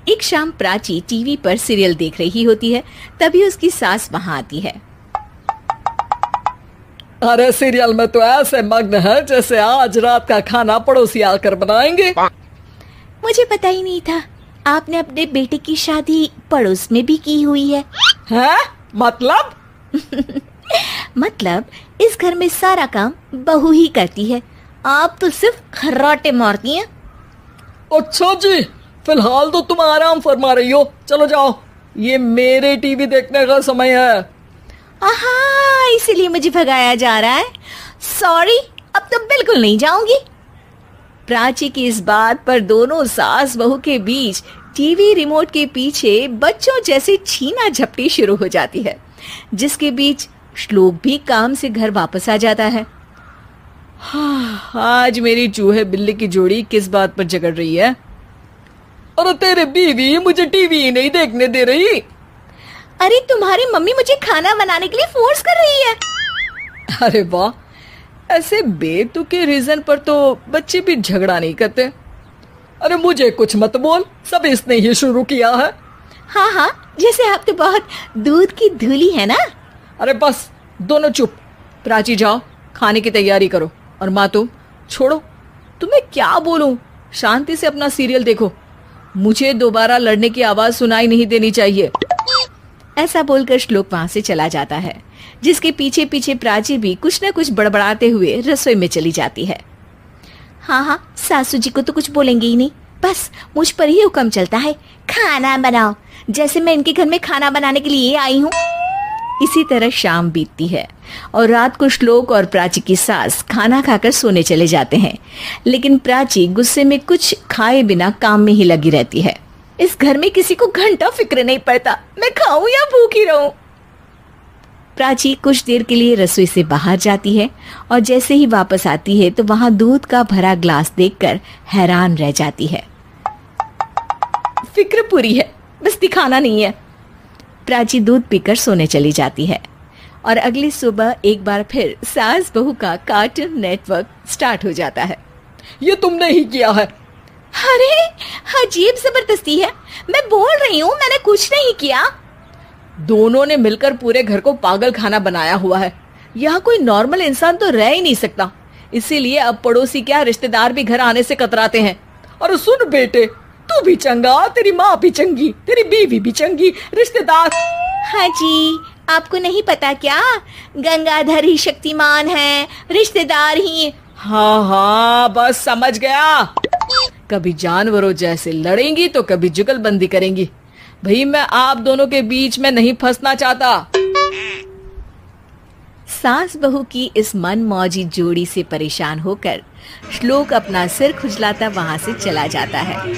एक शाम प्राची टीवी पर सीरियल देख रही होती है, तभी उसकी सास वहां आती है। अरे सीरियल में तो ऐसे मग्न है जैसे आज रात का खाना पड़ोसी आकर बनाएंगे। मुझे पता ही नहीं था आपने अपने बेटे की शादी पड़ोस में भी की हुई है। हैं? मतलब? मतलब इस घर में सारा काम बहू ही करती है, आप तो सिर्फ खर्राटे मारती हैं। अच्छा जी, फिलहाल तो तुम आराम फरमा रही हो, चलो जाओ, ये मेरे टीवी देखने का समय है। आहा, इसीलिए मुझे भगाया जा रहा है। सॉरी, अब तो बिल्कुल नहीं जाऊंगी। प्राची की इस बात पर दोनों सास बहू के बीच टीवी रिमोट के पीछे बच्चों जैसे छीना झपटी शुरू हो जाती है, जिसके बीच श्लोक भी काम से घर वापस आ जाता है। हाँ, आज मेरी चूहे बिल्ली की जोड़ी किस बात पर झगड़ रही है? अरे तेरे बीवी मुझे टीवी ही नहीं देखने दे रही। अरे तुम्हारी मम्मी मुझे खाना बनाने के लिए फोर्स कर रही है। अरे वाह, ऐसे बेतुके रीजन पर तो बच्चे भी झगड़ा नहीं करते। अरे मुझे कुछ मत बोल, सब इसने ही शुरू किया है। हाँ हाँ, जैसे आप तो बहुत दूध की धूली है ना। अरे बस, दोनों चुप। प्राची जाओ, खाने की तैयारी करो। और माँ तुम छोड़ो, तुम्हें क्या बोलूं, शांति से अपना सीरियल देखो, मुझे दोबारा लड़ने की आवाज सुनाई नहीं देनी चाहिए। ऐसा बोलकर श्लोक वहां से चला जाता है, जिसके पीछे पीछे प्राची भी कुछ न कुछ बड़बड़ाते हुए रसोई में चली जाती है। हाँ हाँ, सासू जी को तो कुछ बोलेंगे ही नहीं, बस मुझ पर ही हुक्म चलता है, खाना बनाओ, जैसे मैं इनके घर में खाना बनाने के लिए आई हूँ। इसी तरह शाम बीतती है और रात को श्लोक और प्राची की सास खाना खाकर सोने चले जाते हैं, लेकिन प्राची गुस्से में कुछ खाए बिना काम में ही लगी रहती है। इस घर में किसी को घंटा फिक्र नहीं पड़ता, मैं खाऊं या भूखी रहूं। प्राची कुछ देर के लिए रसोई से बाहर जाती है और जैसे ही वापस आती है तो वहां दूध का भरा ग्लास देखकर हैरान रह जाती है। फिक्र पूरी है, बस दिखाना नहीं है। प्राची दूध पीकर सोने चली जाती है और अगली सुबह एक बार फिर सास बहू का कार्टून नेटवर्क स्टार्ट हो जाता है। ये तुमने ही किया है। अरे अजीब जबरदस्ती है, मैं बोल रही हूँ मैंने कुछ नहीं किया। दोनों ने मिलकर पूरे घर को पागल खाना बनाया हुआ है। यहाँ कोई नॉर्मल इंसान तो रह ही नहीं सकता, इसीलिए अब पड़ोसी क्या रिश्तेदार भी घर आने से कतराते हैं। और सुन बेटे, तू भी चंगा, तेरी माँ भी चंगी, तेरी बीवी भी चंगी, रिश्तेदार। हाँ जी, आपको नहीं पता क्या, गंगाधर ही शक्तिमान है, रिश्तेदार ही। हाँ हाँ, बस समझ गया। कभी जानवरों जैसे लड़ेंगी तो कभी जुगलबंदी करेंगी। भाई मैं आप दोनों के बीच में नहीं फंसना चाहता। सास बहू की इस मनमौजी जोड़ी से परेशान होकर श्लोक अपना सिर खुजलाता वहां से चला जाता है।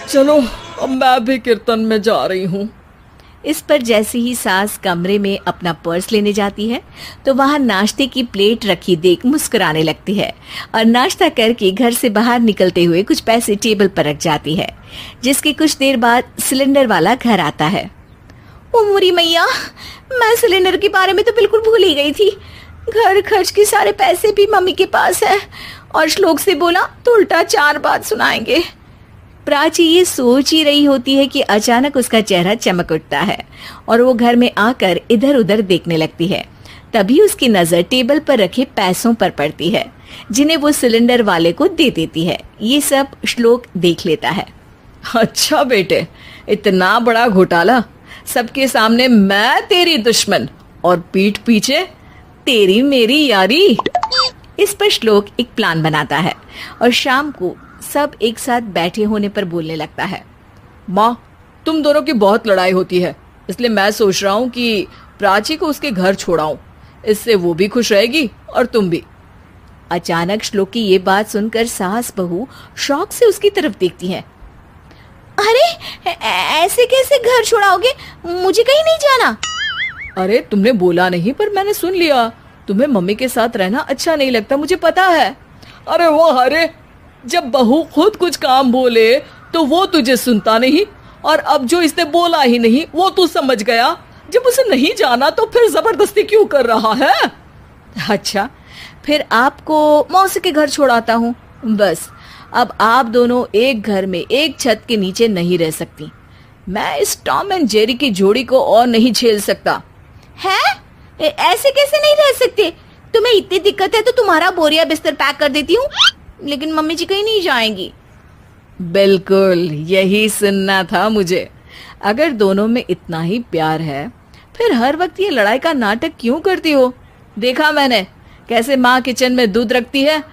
चलो अब मैं भी कीर्तन में जा रही हूँ। इस पर जैसे ही सास कमरे में अपना पर्स लेने जाती है तो वहां नाश्ते की प्लेट रखी देख मुस्कुराने लगती है और नाश्ता करके घर से बाहर निकलते हुए कुछ पैसे टेबल पर रख जाती है, जिसके कुछ देर बाद सिलेंडर वाला घर आता है। ओ मोरी मैया, मैं सिलेंडर के बारे में तो बिल्कुल भूल ही गई थी। घर खर्च के सारे पैसे भी मम्मी के पास है और श्लोक से बोला तो उल्टा 4 बात सुनाएंगे। प्राची ये सोच ही रही होती है कि अचानक उसका चेहरा चमक उठता है और वो घर में आकर इधर उधर देखने लगती है। तभी उसकी नजर टेबल पर रखे पैसों पर पड़ती है, जिन्हें वो सिलेंडर वाले को दे देती है। ये सब श्लोक देख लेता है। अच्छा बेटे, इतना बड़ा घोटाला, सबके सामने मैं तेरी दुश्मन और पीठ पीछे तेरी मेरी यारी। इस पर श्लोक एक प्लान बनाता है और शाम को सब एक साथ बैठे होने पर बोलने लगता है। माँ, तुम दोनों की बहुत लड़ाई होती है, इसलिए मैं सोच रहा हूँ कि प्राची को उसके घर छोड़ाऊं, इससे वो भी खुश रहेगी और तुम भी। अचानक श्लोक की ये बात सुनकर सास बहू शौक से उसकी तरफ देखती हैं। अरे ऐसे कैसे घर छोड़ाओगे, मुझे कहीं नहीं जाना। अरे तुमने बोला नहीं पर मैंने सुन लिया, तुम्हें मम्मी के साथ रहना अच्छा नहीं लगता, मुझे पता है। अरे वाह, अरे जब बहू खुद कुछ काम बोले तो वो तुझे सुनता नहीं, और अब जो इसने बोला ही नहीं वो तू समझ गया। जब उसे नहीं जाना तो फिर जबरदस्ती क्यों कर रहा है? अच्छा, फिर आपको मौसी के घर छोड़ाता हूँ, बस अब आप दोनों एक घर में एक छत के नीचे नहीं रह सकती। मैं इस टॉम एंड जेरी की जोड़ी को और नहीं झेल सकता। है? ऐसे कैसे नहीं रह सकते? तुम्हें इतनी दिक्कत है तो तुम्हारा बोरिया बिस्तर पैक कर देती हूँ, लेकिन मम्मी जी कहीं नहीं जाएंगी। बिल्कुल यही सुनना था मुझे। अगर दोनों में इतना ही प्यार है फिर हर वक्त ये लड़ाई का नाटक क्यों करती हो? देखा मैंने कैसे माँ किचन में दूध रखती है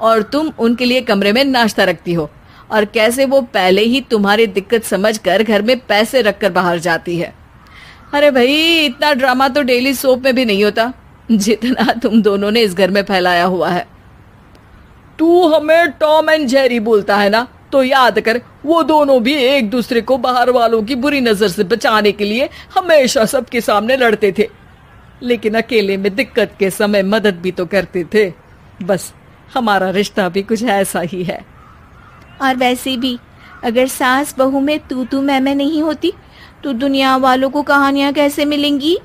और तुम उनके लिए कमरे में नाश्ता रखती हो, और कैसे वो पहले ही तुम्हारी दिक्कत समझकर घर में पैसे रखकर बाहर जाती है। अरे भाई, इतना ड्रामा तो डेली सोप में भी नहीं होता जितना तुम दोनों ने इस घर में फैलाया हुआ है। तू हमें टॉम एंड जेरी बोलता है ना, तो याद कर वो दोनों भी एक दूसरे को बाहर वालों की बुरी नजर से बचाने के लिए हमेशा सबके सामने लड़ते थे, लेकिन अकेले में दिक्कत के समय मदद भी तो करते थे। बस हमारा रिश्ता भी कुछ ऐसा ही है। और वैसे भी अगर सास बहू में तू मैं नहीं होती तो दुनिया वालों को कहानियां कैसे मिलेंगी?